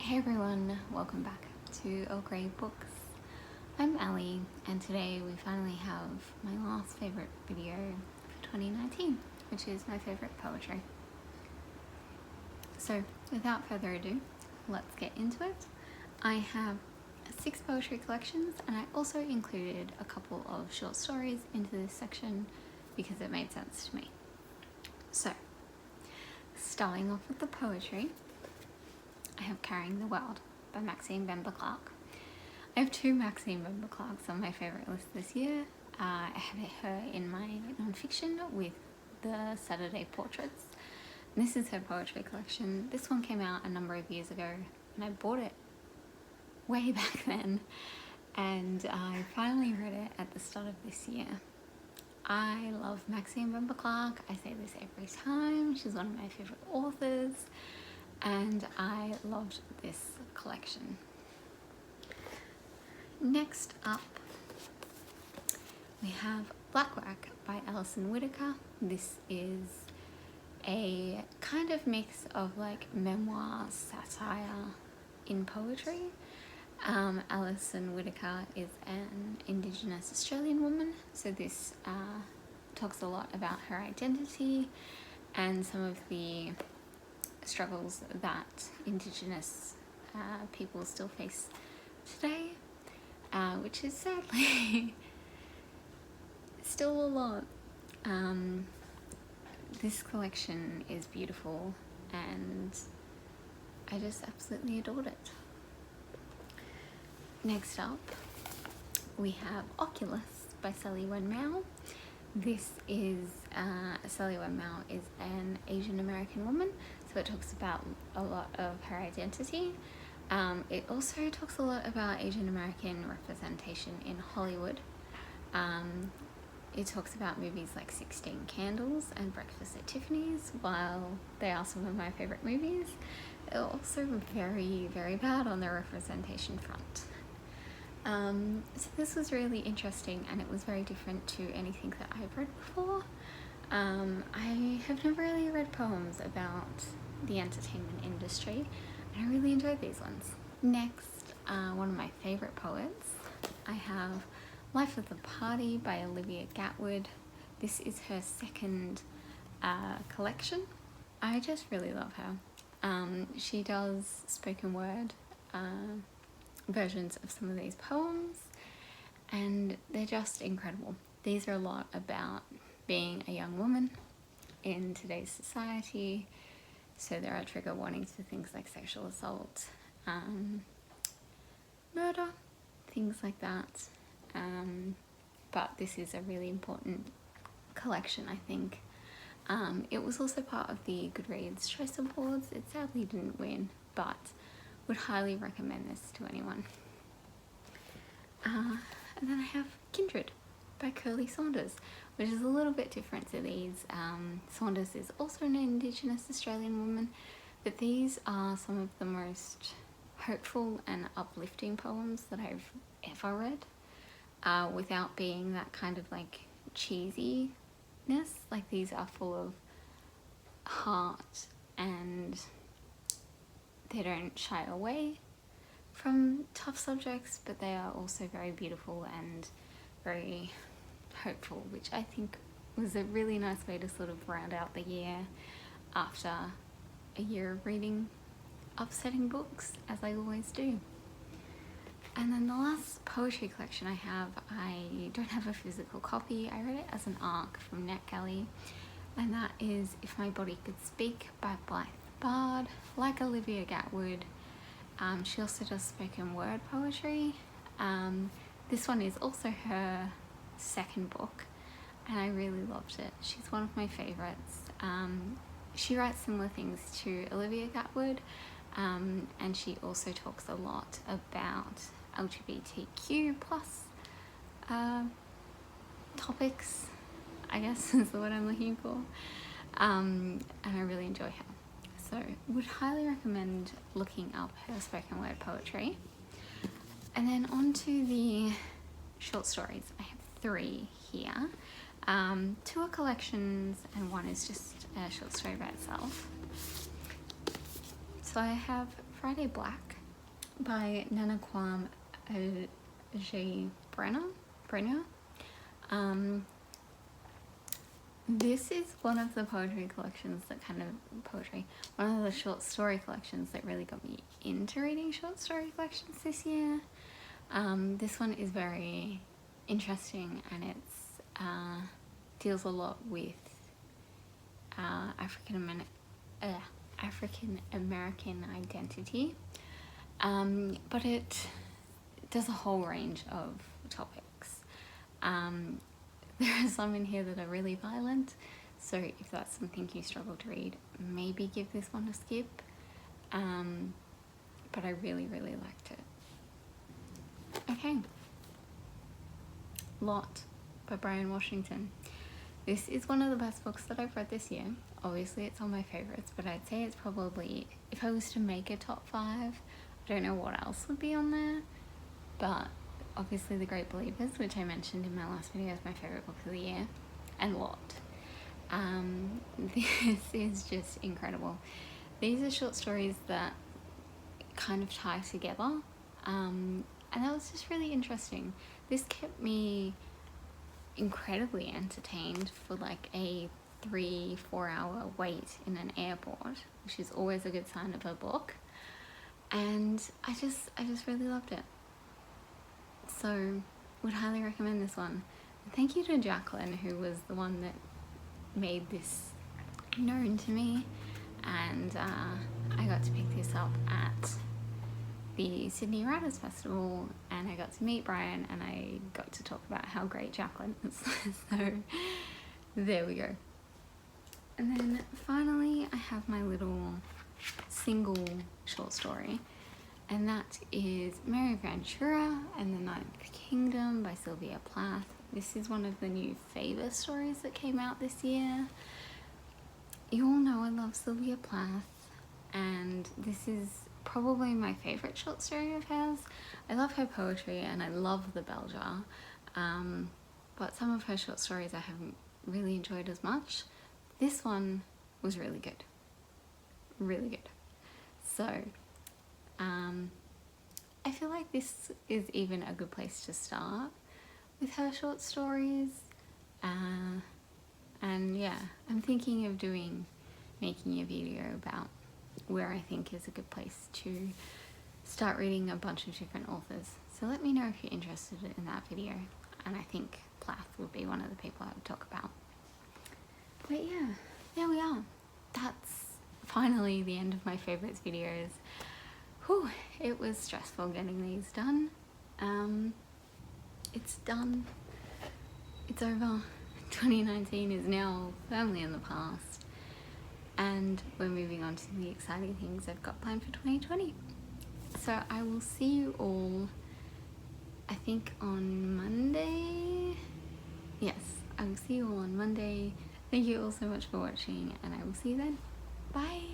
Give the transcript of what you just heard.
Hey everyone, welcome back to Earl Grey Books. I'm Ali, and today we finally have my last favourite video for 2019, which is my favourite poetry. So without further ado, let's get into it. I have 6 poetry collections, and I also included a couple of short stories into this section because it made sense to me. So, starting off with the poetry, I have Carrying the World by Maxine Benber Clark. I have 2 Maxine Benber Clarks on my favourite list this year. I have her in my non-fiction with the Saturday Portraits. And this is her poetry collection. This one came out a number of years ago and I bought it way back then, and I finally read it at the start of this year. I love Maxine Benber Clark. I say this every time. She's one of my favourite authors. And I loved this collection. Next up, we have Blackwack by Alison Whittaker. This is a kind of mix of like memoir, satire in poetry. Alison Whittaker is an Indigenous Australian woman, so this talks a lot about her identity and some of the struggles that Indigenous people still face today, which is sadly still a lot. This collection is beautiful and I just absolutely adored it. Next up, we have Oculus by Sally Wen Mao. This is, Sally Wen Mao is an Asian American woman, so it talks about a lot of her identity. It also talks a lot about Asian American representation in Hollywood. It talks about movies like 16 Candles and Breakfast at Tiffany's. While they are some of my favourite movies, they're also very, very bad on the representation front. So this was really interesting, and it was very different to anything that I've read before. I have never really read poems about the entertainment industry, and I really enjoyed these ones. Next, one of my favourite poets, I have Life of the Party by Olivia Gatwood. This is her second collection. I just really love her. She does spoken word versions of some of these poems, and they're just incredible. These are a lot about being a young woman in today's society, so there are trigger warnings for things like sexual assault, murder, things like that. But this is a really important collection, I think. It was also part of the Goodreads Choice Awards. It sadly didn't win, but would highly recommend this to anyone. And then I have Kindred by Curly Saunders, which is a little bit different to these. Saunders is also an Indigenous Australian woman, but these are some of the most hopeful and uplifting poems that I've ever read, without being that kind of like cheesiness. Like, these are full of heart, and they don't shy away from tough subjects, but they are also very beautiful and very hopeful, which I think was a really nice way to sort of round out the year after a year of reading upsetting books, as I always do. And then the last poetry collection I have, I don't have a physical copy. I read it as an ARC from NetGalley, and that is If My Body Could Speak by Blythe Bard. Like Olivia Gatwood, she also does spoken word poetry. This one is also her second book, and I really loved it. She's one of my favourites. She writes similar things to Olivia Gatwood, and she also talks a lot about LGBTQ plus topics, I guess is the word I'm looking for, and I really enjoy her. So would highly recommend looking up her spoken word poetry. And then on to the short stories. I have 3 here. 2 are collections and 1 is just a short story by itself. So I have Friday Black by Nana Kwam Ajay Brenner. This is one of the poetry collections that one of the short story collections that really got me into reading short story collections this year. This one is very interesting, and it's deals a lot with African American identity, but it does a whole range of topics. There are some in here that are really violent, so if that's something you struggle to read, maybe give this one a skip. But I really, really liked it. Okay. Lot by Brian Washington. This is one of the best books that I've read this year. Obviously it's on my favourites, but I'd say it's probably, if I was to make a top 5, I don't know what else would be on there, but obviously The Great Believers, which I mentioned in my last video, is my favourite book of the year, and Lot. This is just incredible. These are short stories that kind of tie together, and that was just really interesting. This kept me incredibly entertained for like a 3-4 hour wait in an airport, which is always a good sign of a book, and I just really loved it. So would highly recommend this one. Thank you to Jacqueline, who was the one that made this known to me, and I got to pick this up at the Sydney Writers Festival, and I got to meet Brian, and I got to talk about how great Jacqueline is. So there we go. And then finally I have my little single short story, and that is Mary Ventura and the Ninth Kingdom by Sylvia Plath. This is one of the new Faber stories that came out this year. You all know I love Sylvia Plath, and this is probably my favourite short story of hers. I love her poetry and I love the bell jar, but some of her short stories I haven't really enjoyed as much. This one was really good. Really good. So I feel like this is even a good place to start with her short stories, and yeah, I'm thinking of making a video about where I think is a good place to start reading a bunch of different authors. So let me know if you're interested in that video, and I think Plath would be one of the people I would talk about. But yeah, there we are. That's finally the end of my favourites videos. Whew, it was stressful getting these done. It's done. It's over. 2019 is now firmly in the past, and we're moving on to the exciting things I've got planned for 2020. So I will see you all, I think, on Monday. Yes, I will see you all on Monday. Thank you all so much for watching, and I will see you then. Bye!